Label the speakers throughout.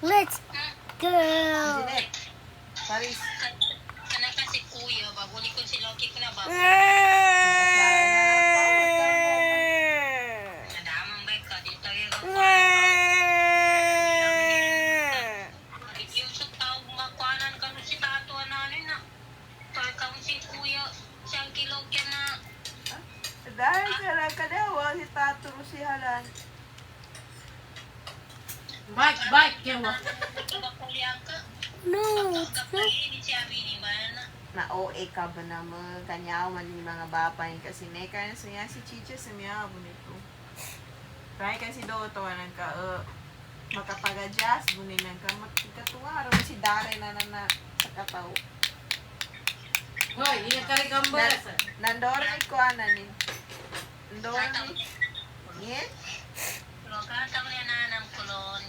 Speaker 1: Let's go!
Speaker 2: Jeanette, Paris.
Speaker 3: Kana kasi kuya, babuli ko si Loki ko na ba? Nadamang ba ka dito yung yung sa tao makuanan ka si tato ananin na. Kaya ka si kuya, siyang kilokya na.
Speaker 2: Dahil ka lang ka daw, si Tato Rusihalan.
Speaker 4: Bike, yawa.
Speaker 3: Bakuliang ka.
Speaker 1: No!
Speaker 3: Kapag-init siya bini ba na?
Speaker 2: Na OA ka ba naman? Kanyaw man yung mga bapay kasi neka na siya si Chicha sa miyaw nito. Kaya kasi daw ito nang ka makapag-adjust, bunin lang ka magkatuwa. Ron si Dare na sa kataw.
Speaker 4: Hoy, iya ka rin gambar.
Speaker 2: Nandormi ko ananin. Nandormi. Yan?
Speaker 3: Kata mo yan nanang kulon.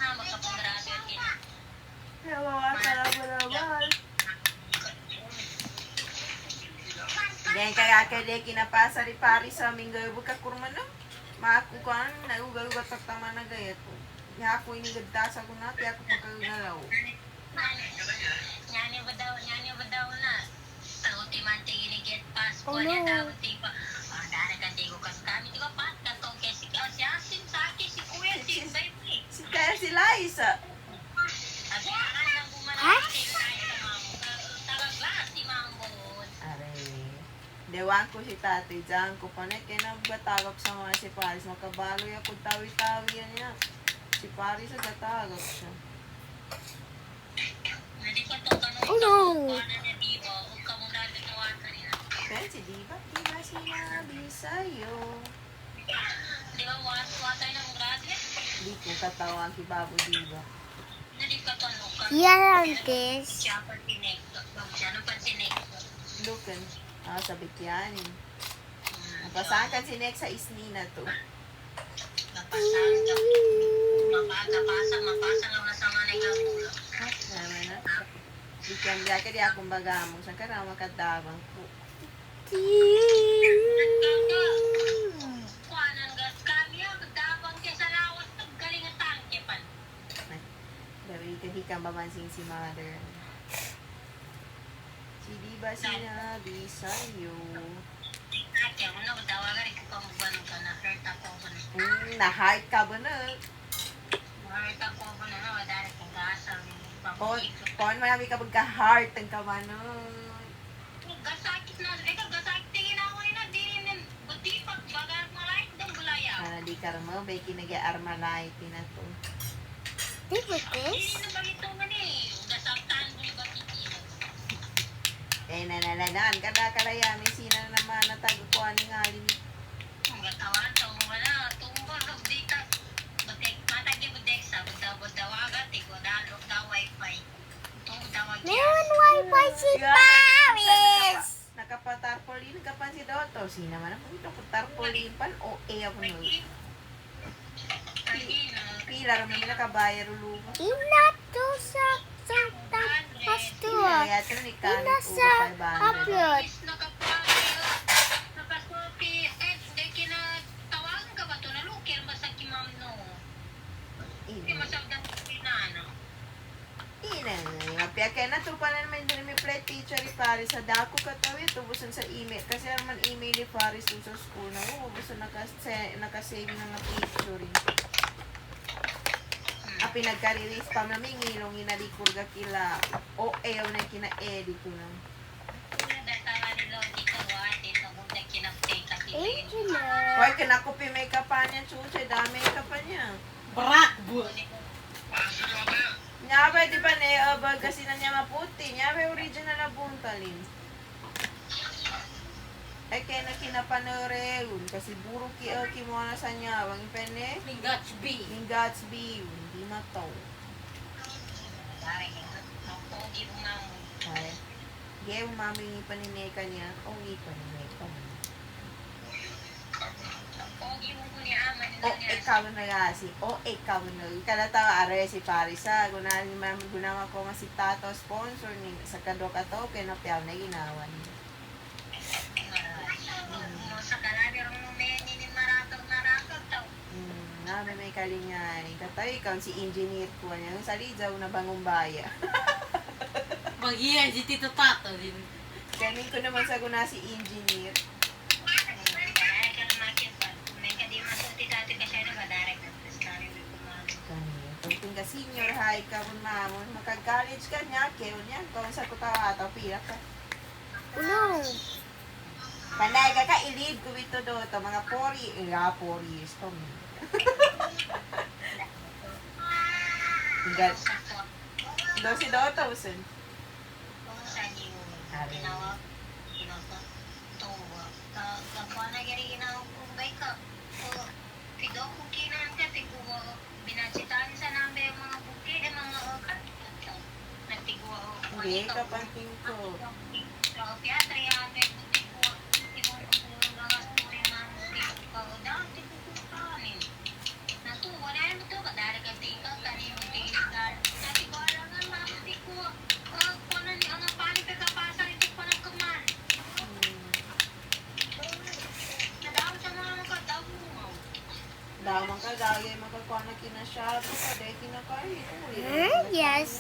Speaker 3: Makapag-graduate yun.
Speaker 2: Yawa ka naman. Then kaya kaya kinapasa ri Paris sa aming gayo ka kurman no. Maakukan na ugal-ugal tama na gaya to. Ya ako inigad sa ko na kaya ako pagkagalaw.
Speaker 3: Nyani ba daw na? Tauti man tingin ni get pass
Speaker 1: Oh,
Speaker 3: ko niya
Speaker 1: no.
Speaker 3: tauti pa. Dara ka tigo kas kami tigo pa katong kesi si asin sa akin si kuya si baby.
Speaker 2: Si kaya si Liza.
Speaker 3: Abi akan lang bumanat si kaya sa mamo. Talaga si mamo.
Speaker 2: Aray. Dewan ko si tatay dyan ko pa na kaya nagbatagap sa mga si Paris. Makabaloy ako tawi-tawi yan niya. Si Paris nagatagap siya.
Speaker 3: Nadi ko to kanong
Speaker 1: Oh, no.
Speaker 3: na niya diba o kamo na ginawa kanina.
Speaker 2: Kaya si Diva sinabi sa'yo.
Speaker 3: Di ba watay ng graduate?
Speaker 2: Di ko katawang si Babo Diva.
Speaker 3: Nadi ka to no ka.
Speaker 1: Yan, kiss.
Speaker 3: Siya pa tinek. Siya no pa tinek.
Speaker 2: Lukan. Sabit yan. Napasahan ka si Nex sa isni na to.
Speaker 3: Napasan ka. Mapasa nga na sa mga nagagulong.
Speaker 2: Naman na. Di ka di akong bagamong. Saan ka na makadabang ko?
Speaker 3: Kuanan gas kami dabang kay sa lawas galing ang tangke pan.
Speaker 2: Dari ka di ka mamansing si mother. Si Diva sinabi sa'yo.
Speaker 3: Ate mo na dawagan ikaw kung banong ka na hurt ako ko na.
Speaker 2: Na-heart ka ba na?
Speaker 3: Hurt ako ko na na dahil kung gasa
Speaker 2: Pon marami ka pagka-heart ang kamanon.
Speaker 3: gasakit na gasakit tingin ako na din buti pag bagar mo like dong bulaya.
Speaker 2: Di ka mo, bay kinag-armalay na to.
Speaker 1: Di ba, kiss?
Speaker 3: Hindi na bagito man gasaktan mo ba kikilo.
Speaker 2: Nanalanan, kada kalayami sina naman natagpuan ni Halim.
Speaker 3: Ang gatawan to mo na tumbo ng dita. Batek matagi budek sa budawagat iko dalo da wifi. Tung dawag
Speaker 1: Meron wifi si Paris!
Speaker 2: Nakapatarpolin ka pan si Doto. Sina man ang ito patarpolin pan o ako no. Pila rin naman nakabayar ulo.
Speaker 1: Inato sa pastor.
Speaker 2: Kaya ito ni Kano
Speaker 1: Ina
Speaker 2: po
Speaker 1: sa
Speaker 2: 500.
Speaker 1: upload.
Speaker 2: Kaya kaya natupan na naman din may play teacher ni Paris sa dako katawi tubusan sa email kasi naman email ni Paris dun sa school na ubusan nakasave na nga picture pinagka-release pa namin ngilong inalikur ga kila o ayaw na kina-edit ko na
Speaker 1: Angela.
Speaker 2: hoy kinakopi makeup pa niya chuche dami makeup pa niya
Speaker 4: Brak, bu.
Speaker 2: Nyabe, di ba ne, kasi na niya maputi. Nyabe, original na buntalin. Ay, kaya na kinapanoreun. Kasi buro ki mo na sa niya. Wang pene,
Speaker 4: Ning Gatsby.
Speaker 2: yung Gatsby. Hindi mataw. Ay, gaya umamingi pa ni Neka niya. O, pa ni Neka. Ikaw na kasi. Ikaw na. Kalatawa, are si Paris ha. Gunawa ko nga si Tato sponsor ni sa kadoka to. Kaya napiyaw na ginawa niya.
Speaker 3: Sa kalari rin mo may ninin maratag
Speaker 2: na may kalingan. Katay ikaw si engineer ko niya. Ang salidaw na bangumbaya.
Speaker 4: Mag-iyan si Tito Tato din.
Speaker 2: Kanin ko naman sa guna si engineer. Kung ka senior high ka kung mamon, makag-college ka niya, kaya niya, kung sa kutawa, pila ka.
Speaker 1: Uno.
Speaker 2: Panay ka ka, i-leave ko ito do, to mga 4 years, to me. Do si Doto, usun. Hindi, kapanting ko. Damang ka, dagay magkakuha na kinasyado ka, dahil kinakain.
Speaker 1: Yes.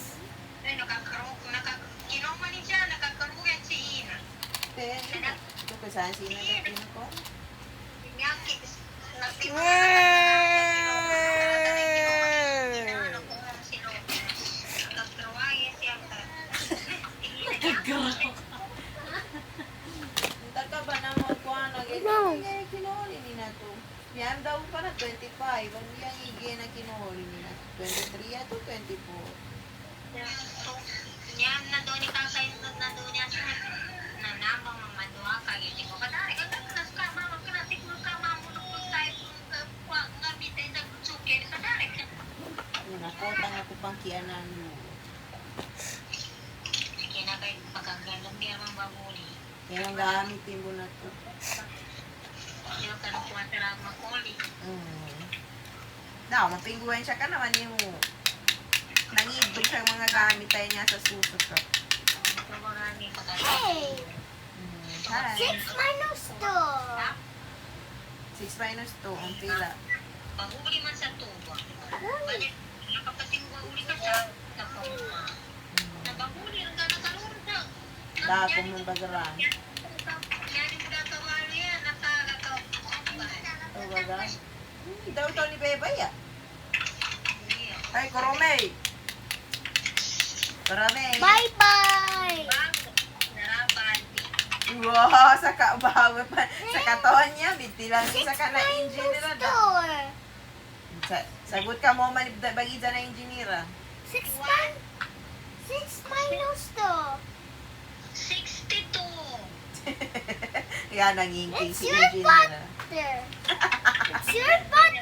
Speaker 2: Ito ka saan sino na kinukuha? Hindi ka ba na magkuha na
Speaker 1: No.
Speaker 2: kinuhuli nila to? Yan daw pa na 25. Ano yung higay na kinuhuli nila? 23 ato 24.
Speaker 3: Yan na doon ikaw sa na doon yan na nambang mamadua ka yun ko kadari ang nas ka mama ka na siguro ka mamulog tayo kung ngabitay sa suki kadari
Speaker 2: Nakotang ako pang kianan mo.
Speaker 3: kinakay pagkagalang biya mang babuli
Speaker 2: Kaya ang gamitin mo na to.
Speaker 3: yung kanong kumatara makuli
Speaker 2: Daw, mapingguan siya ka naman yung nangibig sa mga gamit tayo niya sa susot ko.
Speaker 3: ito mga ni
Speaker 1: Hey.
Speaker 2: Hi.
Speaker 1: 6 minus 2.
Speaker 2: 6 minus 2, ang pila.
Speaker 3: pahuli man sa tubo balik nakapating bahuli ka sa napamuma nabahuli ang ganakalun na
Speaker 2: Dapong ng bagaran.
Speaker 3: yan yung dakamalo yan nakakataw
Speaker 2: O baga? Daw ito ni Bebay ah. Ay, Koromey! Koromey!
Speaker 1: Bye-bye.
Speaker 2: Wow, sa kabawa pa. Sa katawan niya, binti lang sa ka na engineer da. Sagot ka mo man bagida na engineer.
Speaker 1: 6 minus 2.
Speaker 3: 62.
Speaker 2: Yan ang ingking
Speaker 1: It's
Speaker 2: si
Speaker 1: your
Speaker 2: engineer.
Speaker 1: butter. It's your butt.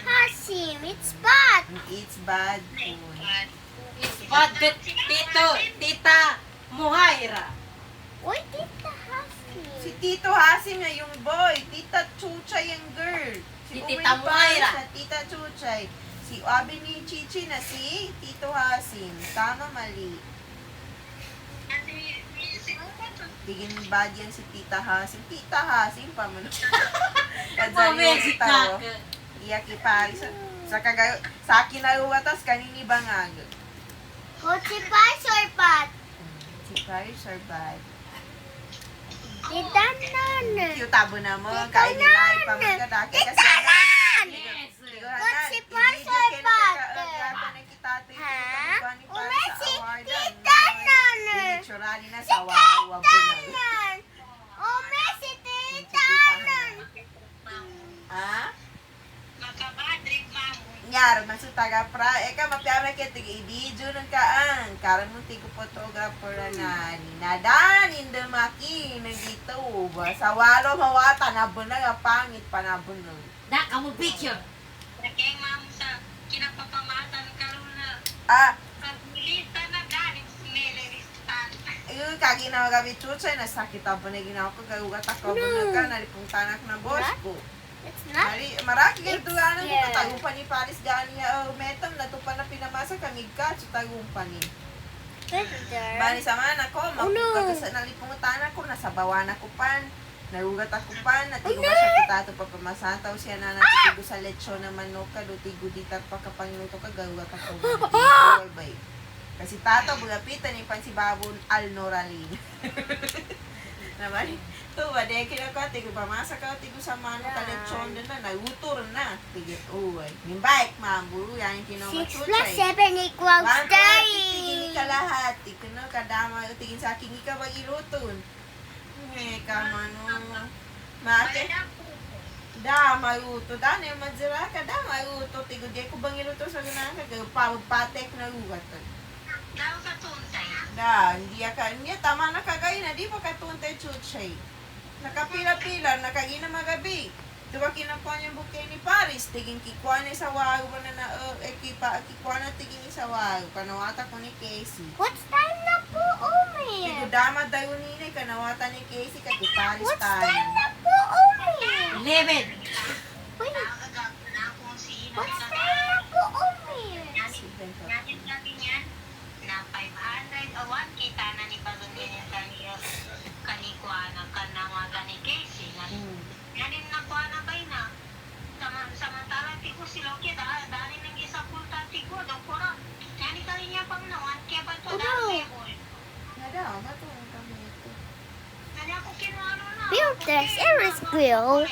Speaker 1: Hasim, it's bad.
Speaker 2: It's bad food.
Speaker 4: But Tita Muhaira.
Speaker 1: Uy, Tita Hasim.
Speaker 2: Si Tito Hasim na yung boy. Tita Chuchay yung girl.
Speaker 4: Si
Speaker 2: Uwing
Speaker 4: Tita Muhaira.
Speaker 2: Sa Tita Chuchay. Si Abi ni Chichi na si Tito Hasim. Tama, mali. Tigin bad yan si Tita Hasim. Tita Hasim pa man. Kadzali yung tao. Iyak ipari sa kagayo. Sa akin na uwatas kanini bangag.
Speaker 1: Kotse pa, sorpat.
Speaker 2: Si Paris or bad.
Speaker 1: Tita Nana.
Speaker 2: Cute tabo na mo. Kain nila pa magkadaki kasi
Speaker 4: Yes.
Speaker 1: Kotse pa, sorpat. Ha? Umesi, Tita Nana.
Speaker 2: Picturali na sa wawa po na.
Speaker 1: Nan. Umesi, Tita Nana.
Speaker 2: Ha?
Speaker 3: Makabadrig mamo.
Speaker 2: Nyar, masuk taga pra, eka mapiama kita i-video ng kaan. Karan mo tigo photographer na ninadan, indamaki, na dito. Sa walo mawata, nabon na, pangit pa nabon na.
Speaker 4: Na, kamu picture.
Speaker 3: Nakeng mamo sa kinapapamatan karon na
Speaker 2: Ah,
Speaker 3: paglita na galing sumeleristan.
Speaker 2: ayun, kaginawa kami chuchay, nasakit ako na ginawa ko, kagugat ako na ka, nalipong tanak na boss ko.
Speaker 1: It's not.
Speaker 2: Maraki kayo tulanan ko,
Speaker 1: Yeah.
Speaker 2: tagumpan ni Paris gani niya, metam, natupan na pinamasa kami ka, tagumpan ni.
Speaker 1: Visitor.
Speaker 2: Bani sa man ako,
Speaker 1: Uno.
Speaker 2: magkagasa nalipong tanak ko, nasa bawan ako pan. Narugat ako pa, natigo ba siya kitato pa pamasantaw siya na natigo sa lechon na manok ka, tigo ditar pa kapangluto ka, garugat ako. Bay. Kasi tato, bugapitan yung pansibabon alnoralin. Naman, ito ba, dahil kinaka, tigo pamasa ka, tigo sa manok ka lechon din na, nagutor na. Tigit, uway. Yung bike, mamburu, yan yung
Speaker 1: 6
Speaker 2: kinamatuchay.
Speaker 1: plus 7 equals 30.
Speaker 2: Tigin ka lahat, tigin na, kadama, tigin sa aking ikaw mag-iluton. Ka mano mate da maruto da ne mazira ka da maruto tigo di ko bangiluto sa ganang ka patek na lugat
Speaker 3: Daw sa tuntay.
Speaker 2: da hindi ka niya tama na kagay na di pa ka tuntay chuchay nakapila-pila nakagina magabi diba kinakuha niya bukay ni Paris tiging kikuha ni sa wago na ekipa kikuha na tiging sa wago kanawata ko ni Casey.
Speaker 1: What's time na po,
Speaker 2: Tigo
Speaker 1: Omer?
Speaker 2: dama dayo ni kanawata ni Casey kati Paris
Speaker 1: What's
Speaker 2: tayo.
Speaker 1: time na po, Omer?
Speaker 4: 11.
Speaker 1: Wait,
Speaker 3: Nakagap na kung sino.
Speaker 1: what's time na po, Omer?
Speaker 3: Natin natin yan. Na 500 o 1 kita na ni Bagon ganyan kanikuha ng kanawagan ni Casey. Yanin na kuha na kayo na. Samantala, tigo sila kita. Dali nang isa punta tigo. Daw kura. Yanin kali niya pang nawan. Kaya ba ito dali mo?
Speaker 2: Nada, matulong kami ito.
Speaker 3: Nani ako kinuha na.
Speaker 1: Build this Eris grill